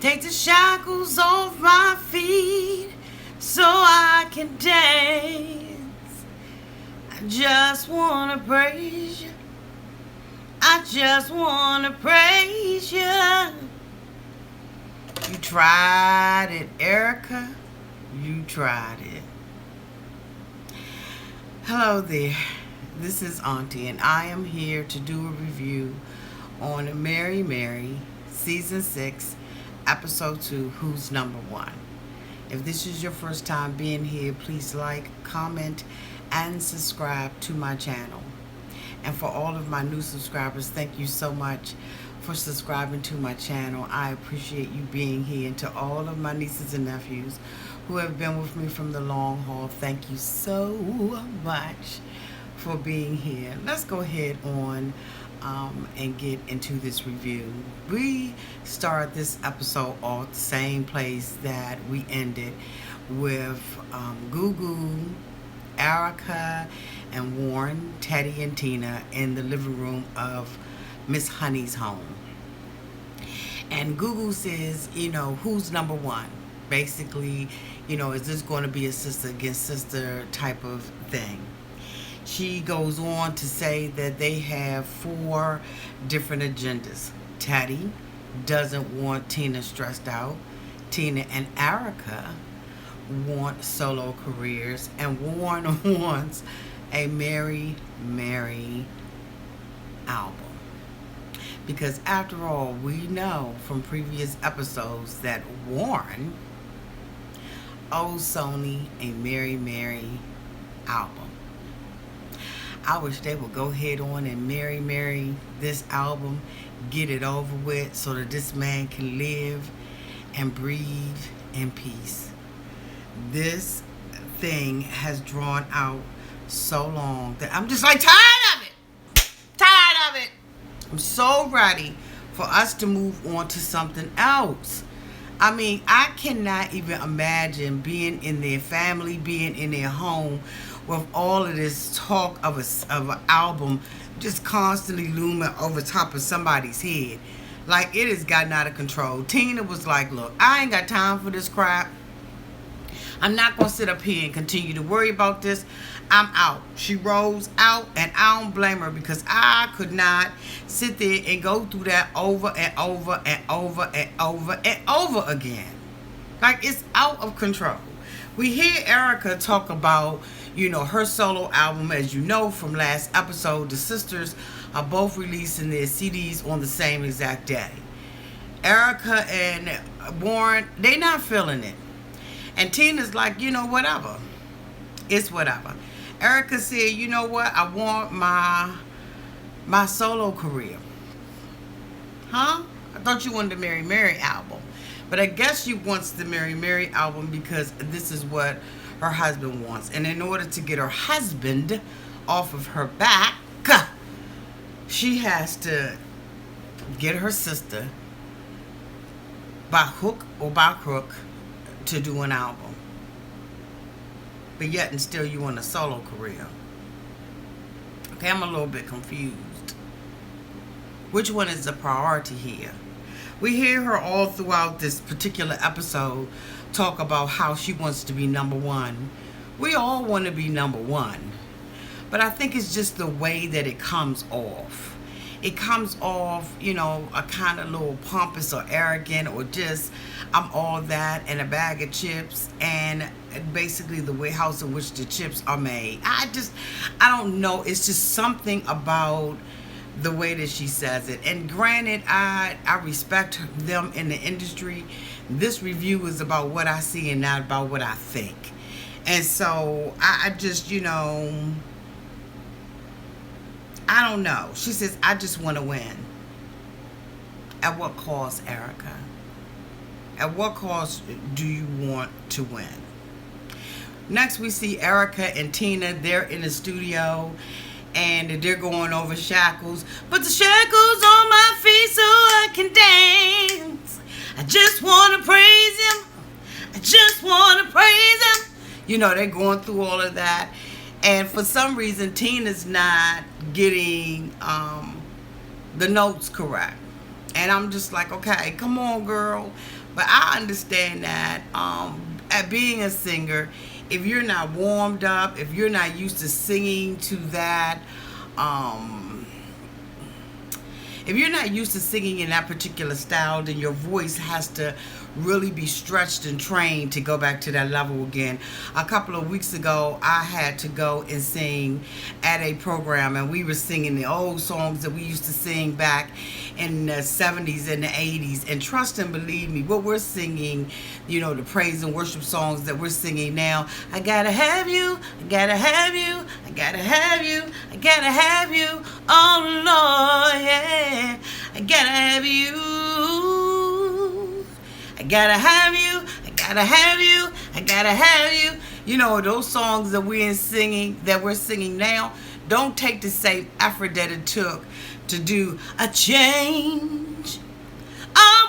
Take the shackles off my feet so I can dance. I just wanna praise you. I just wanna praise you. You tried it, Erica. You tried it. Hello there. This is Auntie, and I am here to do a review on Mary Mary, Season 6, Episode 2, Who's Number 1. If this is your first time being here, please like, comment, and subscribe to my channel. And for all of my new subscribers, thank you so much for subscribing to my channel. I appreciate you being here. And to all of my nieces and nephews who have been with me from the long haul, thank you so much for being here. Let's go ahead on and get into this review. We start this episode off the same place that we ended with Gugu, Erica, and Warren, Teddy, and Tina in the living room of Miss Honey's home. And Gugu says, who's number one? Basically, is this going to be a sister against sister type of thing? She goes on to say that they have 4 different agendas. Teddy doesn't want Tina stressed out. Tina and Erica want solo careers. And Warren wants a Mary Mary album. Because after all, we know from previous episodes that Warren owes Sony a Mary Mary album. I wish they would go ahead on and marry this album, get it over with so that this man can live and breathe in peace. This thing has drawn out so long that I'm just like tired of it. Tired of it. I'm so ready for us to move on to something else. I mean, I cannot even imagine being in their family, being in their home with all of this talk of an album just constantly looming over top of somebody's head. Like, it has gotten out of control. Tina was like, look, I ain't got time for this crap. I'm not going to sit up here and continue to worry about this. I'm out. She rolls out, and I don't blame her, because I could not sit there and go through that over and over and over and over and over again. Like, it's out of control. We hear Erica talk about, her solo album. As you know from last episode, the sisters are both releasing their CDs on the same exact day. Erica and Warren, they not feeling it. And Tina's like, whatever. It's whatever. Erica said, you know what? I want my solo career. Huh? I thought you wanted the Mary Mary album. But I guess she wants the Mary Mary album because this is what her husband wants. And in order to get her husband off of her back, she has to get her sister, by hook or by crook, to do an album. But yet and still you want a solo career. Okay, I'm a little bit confused. Which one is the priority here? We hear her all throughout this particular episode talk about how she wants to be number one. We all want to be number one. But I think it's just the way that it comes off. It comes off, a kind of little pompous or arrogant, or just, I'm all that and a bag of chips, and basically the house in which the chips are made. I don't know. It's just something about the way that she says it. And granted, I respect them in the industry. This review is about what I see and not about what I think. And so I just, I don't know. She says, I just want to win. At what cost, Erica? At what cost do you want to win? Next, we see Erica and Tina. They're in the studio, and they're going over shackles. Put the shackles on my feet so I can dance. I just want to praise him. I just want to praise him. They're going through all of that. And for some reason, Tina's not getting the notes correct. And I'm just like, okay, come on, girl. But I understand that at being a singer, if you're not warmed up, if you're not used to singing to that, um, if you're not used to singing in that particular style, then your voice has to really be stretched and trained to go back to that level again. A couple of weeks ago, I had to go and sing at a program, and we were singing the old songs that we used to sing back in the 70s and the 80s. And trust and believe me, what we're singing, the praise and worship songs that we're singing now, I gotta have you, I gotta have you, I gotta have you, I gotta have you, oh Lord, yeah, I gotta have you. I gotta have you, I gotta have you, I gotta have you. Those songs that we're singing now don't take the same effort that it took to do a change. A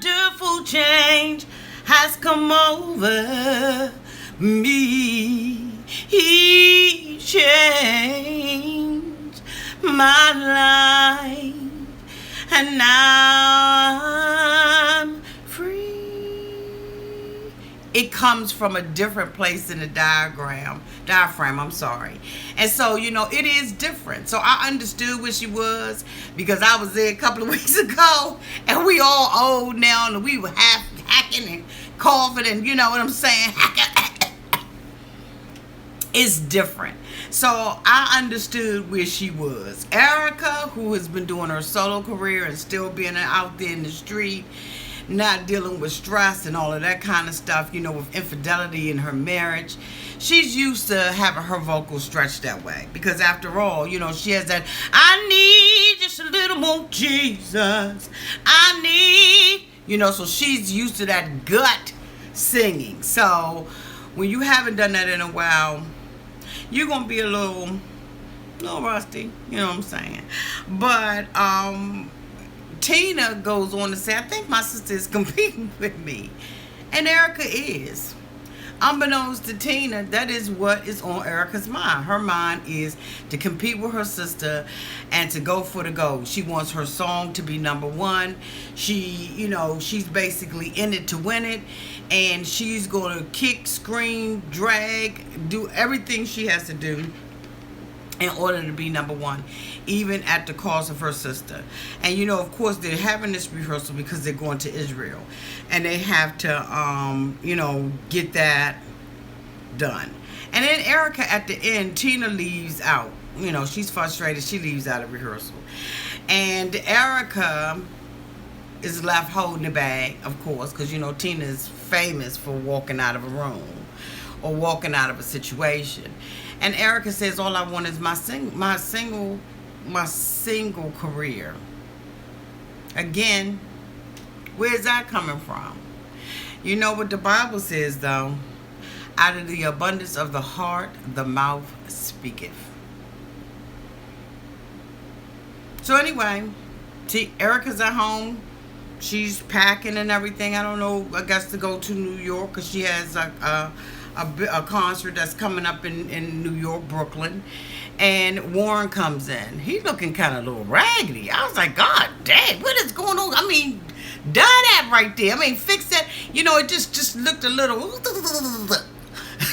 wonderful change has come over me. He changed my life, and now I'm free. It comes from a different place in the diaphragm, I'm sorry. And so, it is different. So I understood where she was, because I was there a couple of weeks ago, and we all old now, and we were half hacking and coughing, and you know what I'm saying? It's different. So I understood where she was. Erica, who has been doing her solo career and still being out there in the street, not dealing with stress and all of that kind of stuff, with infidelity in her marriage, she's used to having her vocals stretched that way. Because after all, she has that, I need just a little more Jesus. I need, so she's used to that gut singing. So when you haven't done that in a while, you're going to be a little rusty, you know what I'm saying? But Tina goes on to say, I think my sister is competing with me. And Erica is. Unbeknownst to Tina, that is what is on Erica's mind. Her mind is to compete with her sister and to go for the gold. She wants her song to be number one. She's basically in it to win it. And she's going to kick, scream, drag, do everything she has to do in order to be number one, even at the cost of her sister. And of course, they're having this rehearsal because they're going to Israel, and they have to get that done. And then Erica, at the end, Tina leaves out. She's frustrated. She leaves out of rehearsal, and Erica is left holding the bag, of course, because Tina is famous for walking out of a room or walking out of a situation. And Erica says, all I want is my single career. Again, where's that coming from? You know what the Bible says, though? Out of the abundance of the heart, the mouth speaketh. So anyway, Erica's at home. She's packing and everything. I don't know, I guess to go to New York, because she has a concert that's coming up in New York, Brooklyn. And Warren comes in. He's looking kind of a little raggedy. I was like, God dang, what is going on? I mean, done that right there. I mean, fix that. It just looked a little.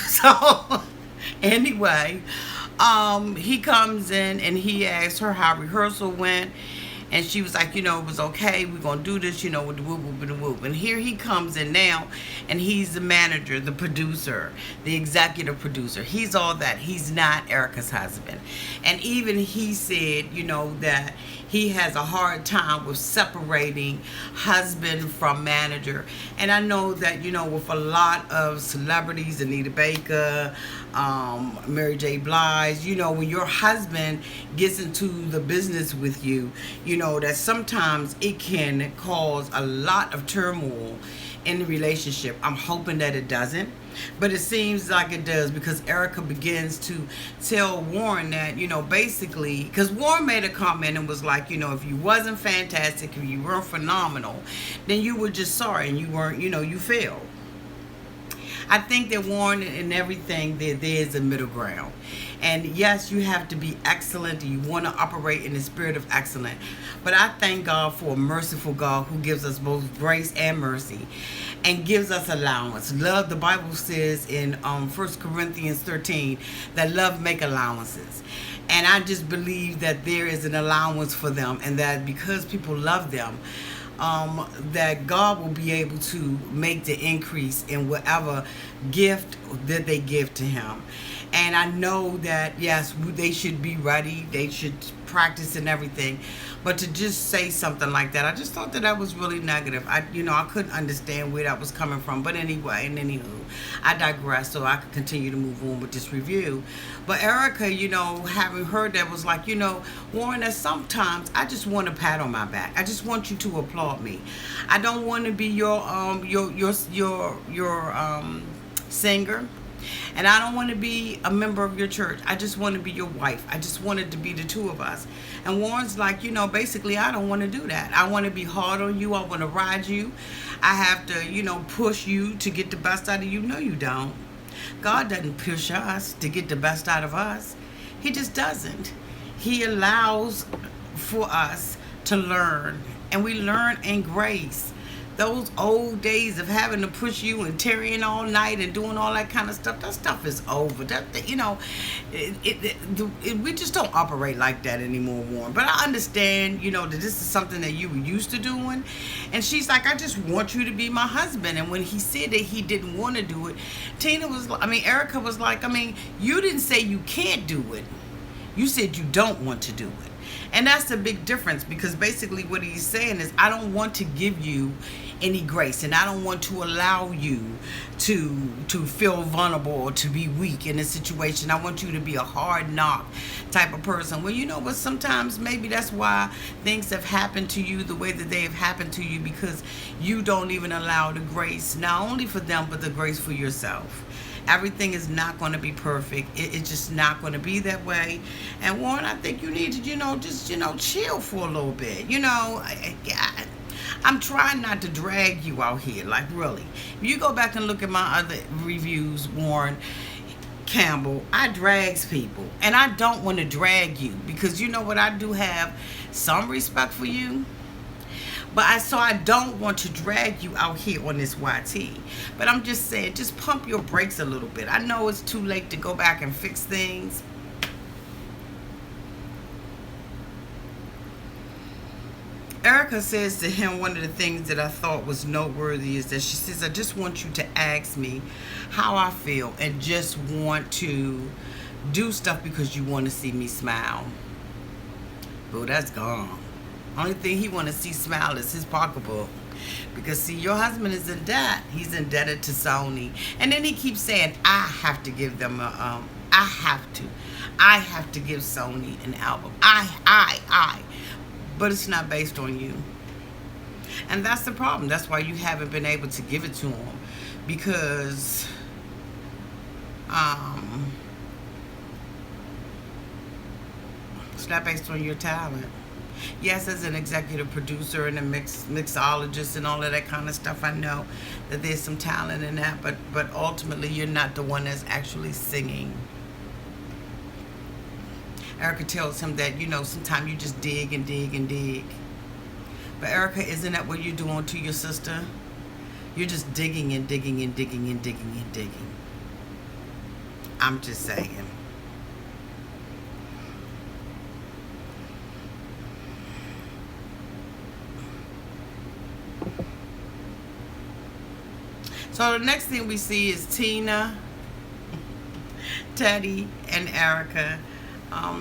So, anyway, he comes in and he asks her how rehearsal went. And she was like, it was okay. We're going to do this, with the whoop, whoop, and the whoop. And here he comes in now, and he's the manager, the producer, the executive producer. He's all that. He's not Erica's husband. And even he said, that he has a hard time with separating husband from manager. And I know that, with a lot of celebrities, Anita Baker, Mary J. Blige, when your husband gets into the business with you, that sometimes it can cause a lot of turmoil in the relationship. I'm hoping that it doesn't, but it seems like it does, because Erica begins to tell Warren that, basically, because Warren made a comment and was like, if you wasn't fantastic, if you weren't phenomenal, then you were just sorry and you weren't, you failed. I think that Warren and everything, there's a middle ground. And yes, you have to be excellent. You want to operate in the spirit of excellence. But I thank God for a merciful God who gives us both grace and mercy and gives us allowance. Love, the Bible says in 1 Corinthians 13 that love make allowances. And I just believe that there is an allowance for them, and that because people love them, that God will be able to make the increase in whatever gift that they give to him. And I know that, yes, they should be ready. They should practice and everything. But to just say something like that, I just thought that was really negative. I couldn't understand where that was coming from. But anyway, and anywho, I digress, so I could continue to move on with this review. But Erica, having heard that, was like, Warren, that sometimes I just want a pat on my back. I just want you to applaud me. I don't want to be your singer. And I don't want to be a member of your church. I just want to be your wife. I just want it to be the two of us. And Warren's like, basically, I don't want to do that. I want to be hard on you. I want to ride you. I have to, push you to get the best out of you. No, you don't. God doesn't push us to get the best out of us. He just doesn't. He allows for us to learn. And we learn in grace. Those old days of having to push you and tarrying all night and doing all that kind of stuff, that stuff is over. We just don't operate like that anymore, Warren. But I understand, that this is something that you were used to doing. And she's like, I just want you to be my husband. And when he said that he didn't want to do it, Erica was like, you didn't say you can't do it. You said you don't want to do it. And that's the big difference, because basically what he's saying is, I don't want to give you any grace, and I don't want to allow you to feel vulnerable or to be weak in a situation. I want you to be a hard knock type of person. Well, but sometimes maybe that's why things have happened to you the way that they have happened to you, because you don't even allow the grace, not only for them, but the grace for yourself. Everything is not going to be perfect. It's just not going to be that way. And Warren, I think you need to, just chill for a little bit. I'm trying not to drag you out here, like really. If you go back and look at my other reviews, Warren Campbell, I drags people. And I don't want to drag you, because you know what, I do have some respect for you. But I don't want to drag you out here on this YT. But I'm just saying, just pump your brakes a little bit. I know it's too late to go back and fix things. Erica says to him, one of the things that I thought was noteworthy is that she says, I just want you to ask me how I feel and just want to do stuff because you want to see me smile. Boo, that's gone. Only thing he want to see smile is his pocketbook. Because, see, your husband is in debt. He's indebted to Sony. And then he keeps saying, I have to give them I have to give Sony an album. I. But it's not based on you. And that's the problem. That's why you haven't been able to give it to him. Because, it's not based on your talent. Yes, as an executive producer and a mixologist and all of that kind of stuff, I know that there's some talent in that, but ultimately you're not the one that's actually singing. Erica tells him that, sometimes you just dig and dig and dig. But Erica, isn't that what you're doing to your sister? You're just digging and digging and digging and digging and digging. I'm just saying. So the next thing we see is Tina, Teddy, and Erica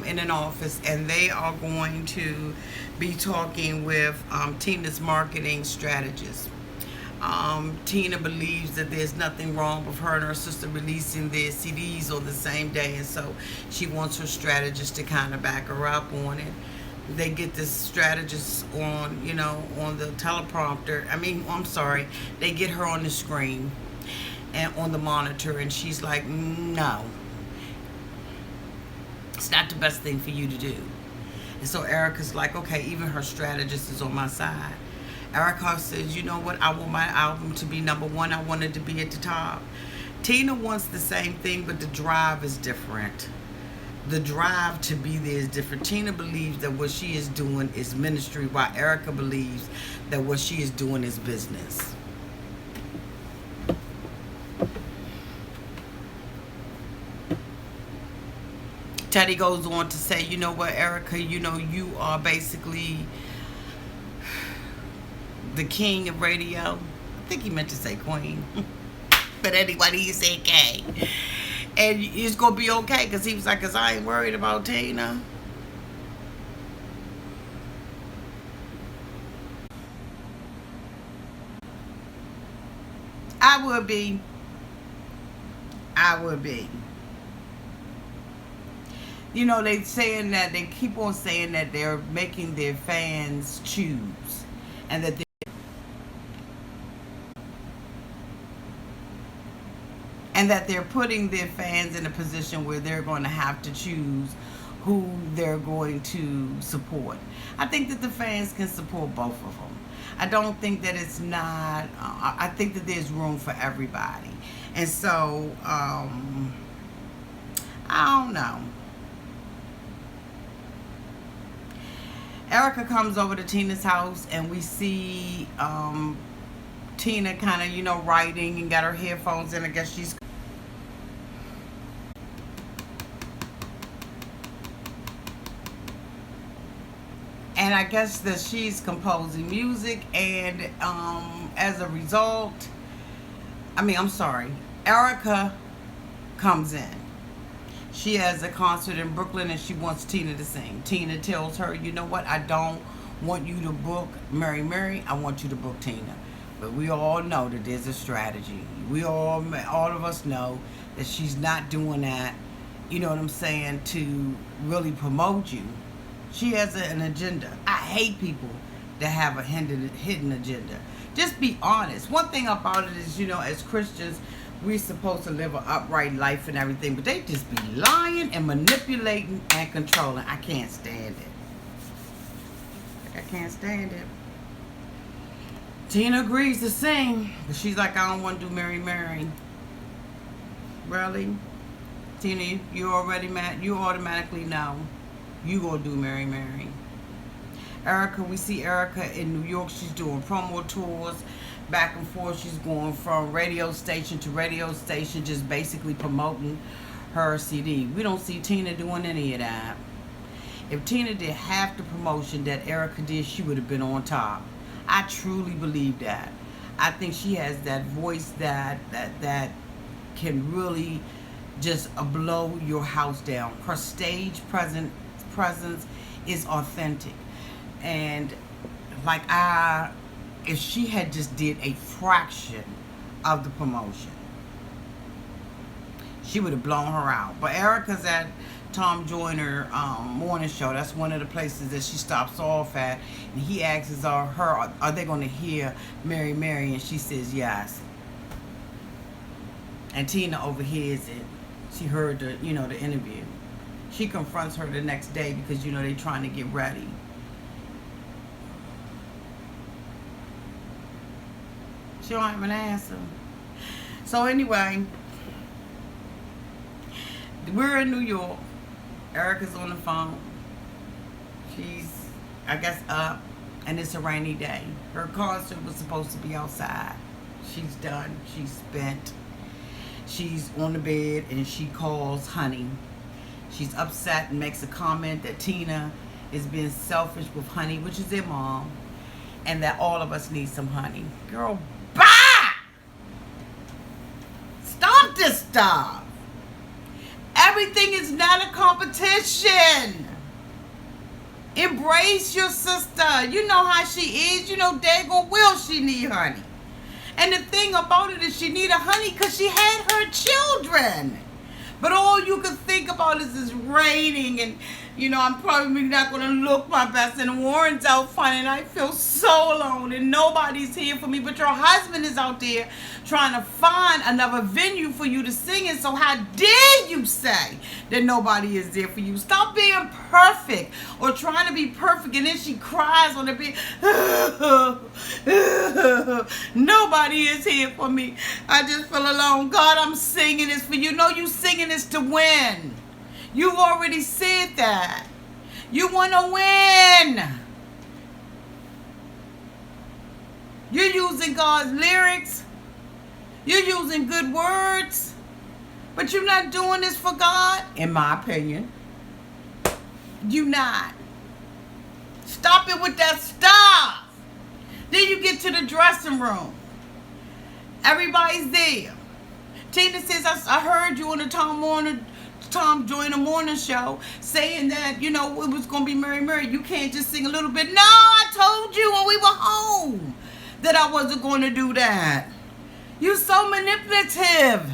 in an office, and they are going to be talking with Tina's marketing strategist. Tina believes that there's nothing wrong with her and her sister releasing their CDs on the same day, and so she wants her strategist to kind of back her up on it. They get this strategist on, on the teleprompter. They get her on the screen and on the monitor, and she's like, no, it's not the best thing for you to do. And so Erica's like, okay, even her strategist is on my side. Erica says, you know what, I want my album to be #1. I want it to be at the top. Tina wants the same thing, but the drive is different. the drive to be there is different. Tina believes that what she is doing is ministry, while Erica believes that what she is doing is business. Teddy goes on to say, you know what, Erica, you are basically the king of radio. I think he meant to say queen. But anyway, he said K. And it's going to be okay, because he was like, because I ain't worried about Tina. I would be. They saying that, they keep on saying that they're making their fans choose. And that they're putting their fans in a position where they're going to have to choose who they're going to support. I think that the fans can support both of them. I don't think that it's not, I think that there's room for everybody. And so, I don't know. Erica comes over to Tina's house, and we see Tina kind of, writing and got her headphones in. I guess she's... And I guess that she's composing music, and as a result, Erica comes in. She has a concert in Brooklyn, and she wants Tina to sing. Tina tells her, you know what, I don't want you to book Mary, I want you to book Tina. But we all know that there's a strategy. All of us know that she's not doing that, you know what I'm saying, to really promote you. She has an agenda. I hate people that have a hidden agenda. Just be honest. One thing about it is, as Christians, we're supposed to live an upright life and everything, but they just be lying and manipulating and controlling. I can't stand it. I can't stand it. Tina agrees to sing, but she's like, I don't want to do Mary. Really? Tina, you automatically know you gonna do Mary. Erica, we see Erica in New York. She's doing promo tours back and forth. She's going from radio station to radio station, just basically promoting her CD. We don't see Tina doing any of that. If Tina did half the promotion that Erica did, she would have been on top. I truly believe that. I think she has that voice that can really just blow your house down. Her stage presence is authentic. And if she had just did a fraction of the promotion, she would have blown her out. But Erica's at Tom Joyner morning show. That's one of the places that she stops off at, and he asks her, are they going to hear Mary? And she says yes. And Tina overhears it. She heard the interview. She confronts her the next day because they're trying to get ready. She don't have an answer. So anyway, we're in New York. Erica's on the phone. She's, I guess, up, and it's a rainy day. Her concert was supposed to be outside. She's done. She's spent. She's on the bed, and she calls Honey. She's upset and makes a comment that Tina is being selfish with Honey, which is their mom, and that all of us need some honey. Girl, bye! Stop this stuff. Everything is not a competition. Embrace your sister. You know how she is. Daggone will she need honey. And the thing about it is she needed honey because she had her children. But all you can think about is it's raining, and I'm probably not going to look my best, and Warren's out fun, and I feel so alone, and nobody's here for me, but your husband is out there trying to find another venue for you to sing in. So how dare you say that nobody is there for you? Stop being perfect or trying to be perfect, and then she cries on the bed. Nobody is here for me. I just feel alone. God, I'm singing this for you. No, you singing this to win. You've already said that. You want to win. You're using God's lyrics. You're using good words. But you're not doing this for God, in my opinion. You not. Stop it with that stuff. Then you get to the dressing room. Everybody's there. Tina says, I heard you on the Tom Joy in the Morning show saying that, it was going to be Mary Mary. You can't just sing a little bit. No, I told you when we were home that I wasn't going to do that. You're so manipulative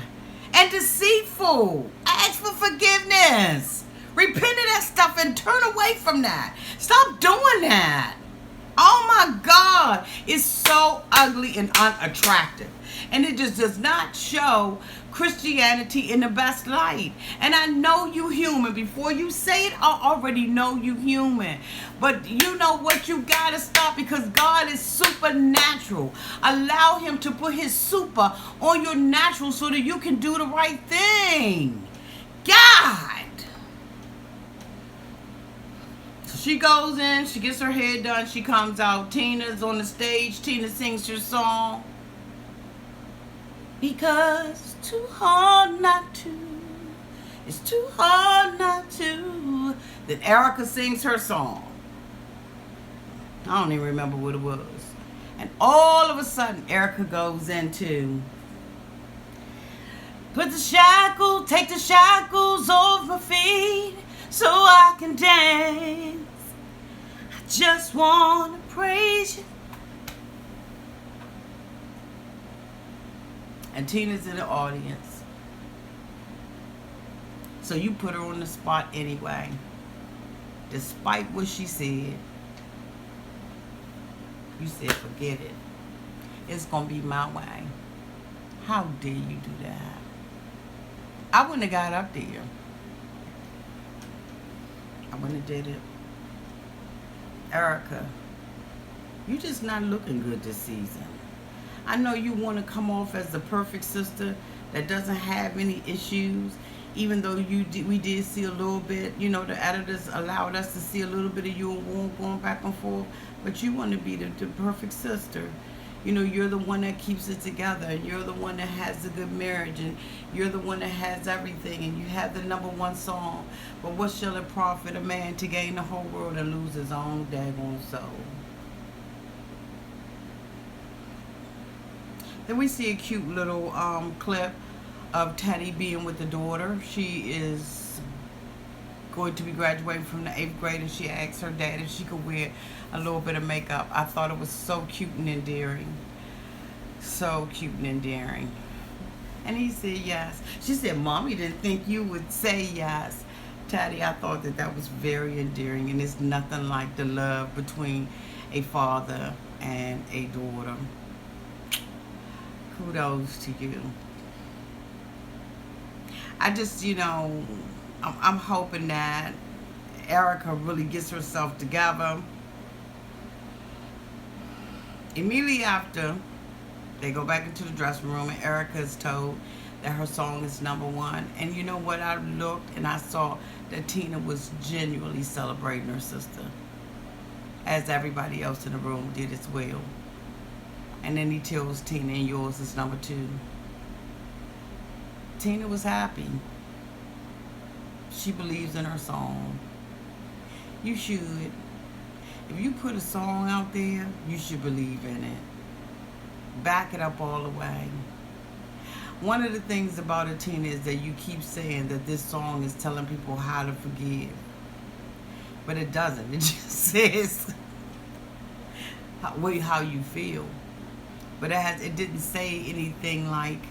and deceitful. Ask for forgiveness. Repent of that stuff and turn away from that. Stop doing that. Oh my God, it's so ugly and unattractive. And it just does not show Christianity in the best light. And I know you human. Before you say it, I already know you human. But you know what? You got to stop, because God is supernatural. Allow him to put his super on your natural so that you can do the right thing. God. She goes in, she gets her hair done, she comes out. Tina's on the stage. Tina sings her song. Because it's too hard not to. It's too hard not to. Then Erica sings her song. I don't even remember what it was. And all of a sudden, Erica goes into, take the shackles off my feet so I can dance. I just want to praise you. And Tina's in the audience. So you put her on the spot anyway. Despite what she said. You said, forget it. It's going to be my way. How dare you do that? I wouldn't have got up there. I wouldn't have did it. Erica, you just not looking good this season. I know you want to come off as the perfect sister that doesn't have any issues, even though we did see a little bit, the editors allowed us to see a little bit of you and Warren going back and forth, but you want to be the perfect sister. You're the one that keeps it together, and you're the one that has a good marriage, and you're the one that has everything, and you have the #1 song. But what shall it profit a man to gain the whole world and lose his own daggone soul? Then we see a cute little clip of Teddy being with the daughter. She is going to be graduating from the 8th grade, and she asked her dad if she could wear a little bit of makeup. I thought it was so cute and endearing. So cute and endearing. And he said yes. She said, Mommy didn't think you would say yes. Teddy, I thought that was very endearing, and it's nothing like the love between a father and a daughter. Kudos to you. I just, I'm hoping that Erica really gets herself together. Immediately after, they go back into the dressing room, and Erica is told that her song is #1. And you know what? I looked and I saw that Tina was genuinely celebrating her sister, as everybody else in the room did as well. And then he tells Tina, and yours is #2. Tina was happy. She believes in her song. You should. If you put a song out there, you should believe in it. Back it up all the way. One of the things about it, Tina, is that you keep saying that this song is telling people how to forgive. But it doesn't. It just says how you feel. But it didn't say anything like,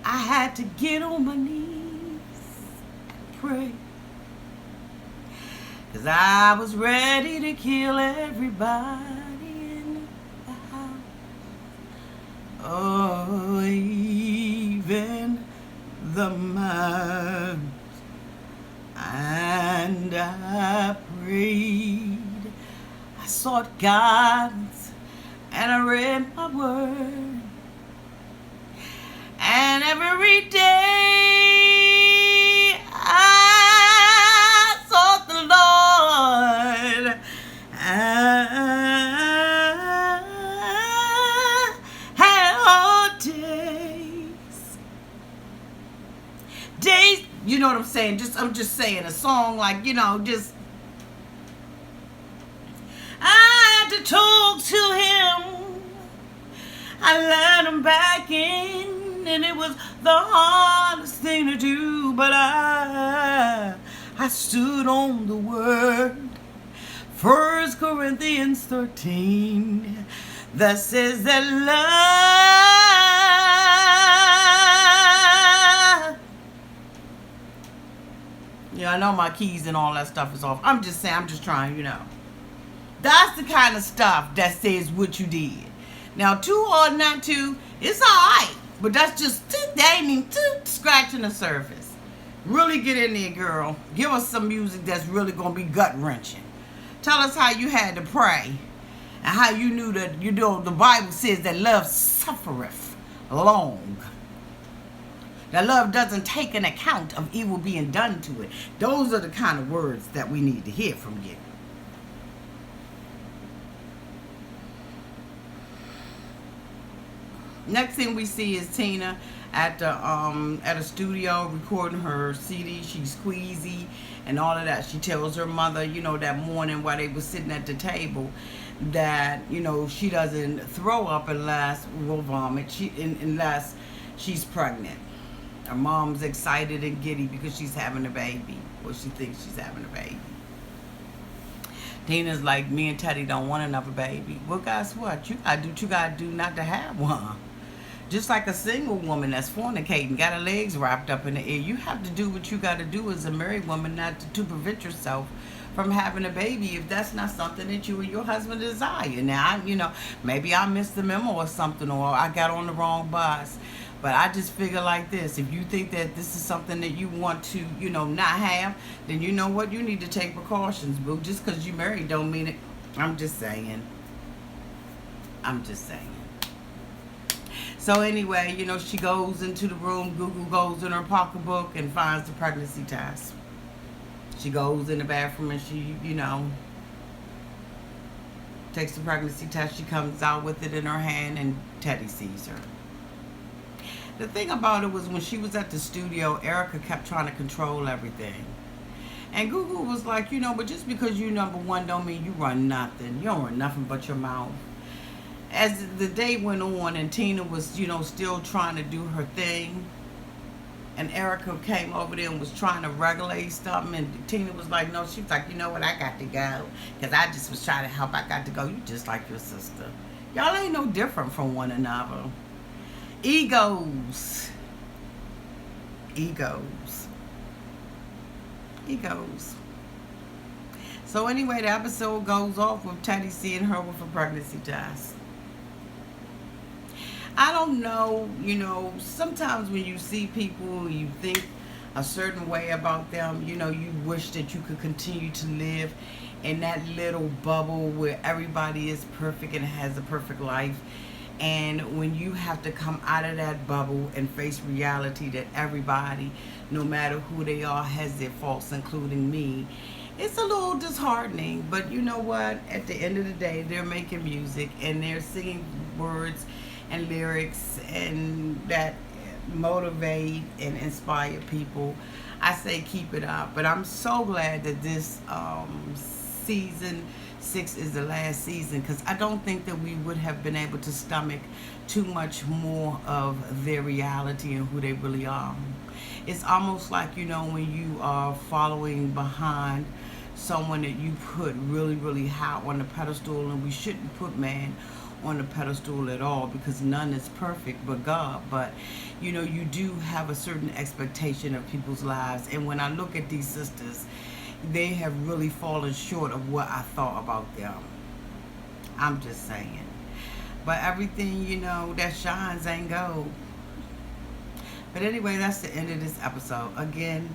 I had to get on my knees and pray, 'cause I was ready to kill everybody in the house. Oh, even the mouse. And I prayed. I sought guidance, and I read my word. And every day I know what I'm saying? I'm just saying a song like, just I had to talk to him. I let him back in, and it was the hardest thing to do, but I stood on the word. 1 Corinthians 13 that says that love. Yeah, I know my keys and all that stuff is off. I'm just saying, I'm just trying, That's the kind of stuff that says what you did. Now, too hard not to, it's all right. But that's just, that ain't even scratching the surface. Really get in there, girl. Give us some music that's really going to be gut-wrenching. Tell us how you had to pray. And how you knew that, the Bible says that love suffereth long. That love doesn't take an account of evil being done to it. Those are the kind of words that we need to hear from you. Next thing we see is Tina at a studio recording her CD. She's queasy and all of that. She tells her mother, that morning while they were sitting at the table, that she doesn't throw up unless will vomit. Unless she's pregnant. Her mom's excited and giddy because she's having a baby, or she thinks she's having a baby. Tina's like, me and Teddy don't want another baby. Well, guess what? You gotta do what you gotta do not to have one. Just like a single woman that's fornicating, got her legs wrapped up in the air. You have to do what you got to do as a married woman, not to prevent yourself from having a baby if that's not something that you and your husband desire. Now, maybe I missed the memo or something, or I got on the wrong bus. But I just figure like this. If you think that this is something that you want to, not have, then you know what? You need to take precautions, boo. Just because you're married don't mean it. I'm just saying. So anyway, she goes into the room. Google goes in her pocketbook and finds the pregnancy test. She goes in the bathroom and she, takes the pregnancy test. She comes out with it in her hand and Teddy sees her. The thing about it was when she was at the studio, Erica kept trying to control everything. And Google was like, but just because you number one don't mean you run nothing. You don't run nothing but your mouth. As the day went on and Tina was, still trying to do her thing, and Erica came over there and was trying to regulate something, and Tina was like, no, she was like, you know what, I got to go, because I just was trying to help. I got to go. You just like your sister. Y'all ain't no different from one another. Egos. So anyway, the episode goes off with Teddy seeing her with a pregnancy test. I don't know, sometimes when you see people, you think a certain way about them, you wish that you could continue to live in that little bubble where everybody is perfect and has a perfect life. And when you have to come out of that bubble and face reality that everybody, no matter who they are, has their faults, including me, it's a little disheartening. But you know what? At the end of the day, they're making music and they're singing words and lyrics and that motivate and inspire people. I say keep it up. But I'm so glad that this season 6 is the last season, because I don't think that we would have been able to stomach too much more of their reality and who they really are. It's almost like, when you are following behind someone that you put really, really high on the pedestal, and we shouldn't put man on the pedestal at all, because none is perfect but God. But you do have a certain expectation of people's lives, and when I look at these sisters, they have really fallen short of what I thought about them. I'm just saying. But everything that shines ain't gold. But anyway, that's the end of this episode. Again,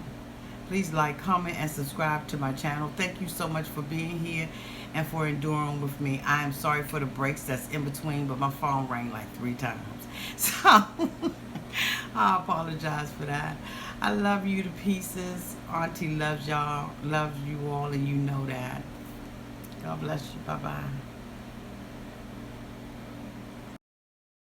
please like, comment, and subscribe to my channel. Thank you so much for being here and for enduring with me. I am sorry for the breaks that's in between, but my phone rang like 3 times. So I apologize for that. I love you to pieces. Auntie loves y'all, loves you all, and you know that. God bless you. Bye-bye.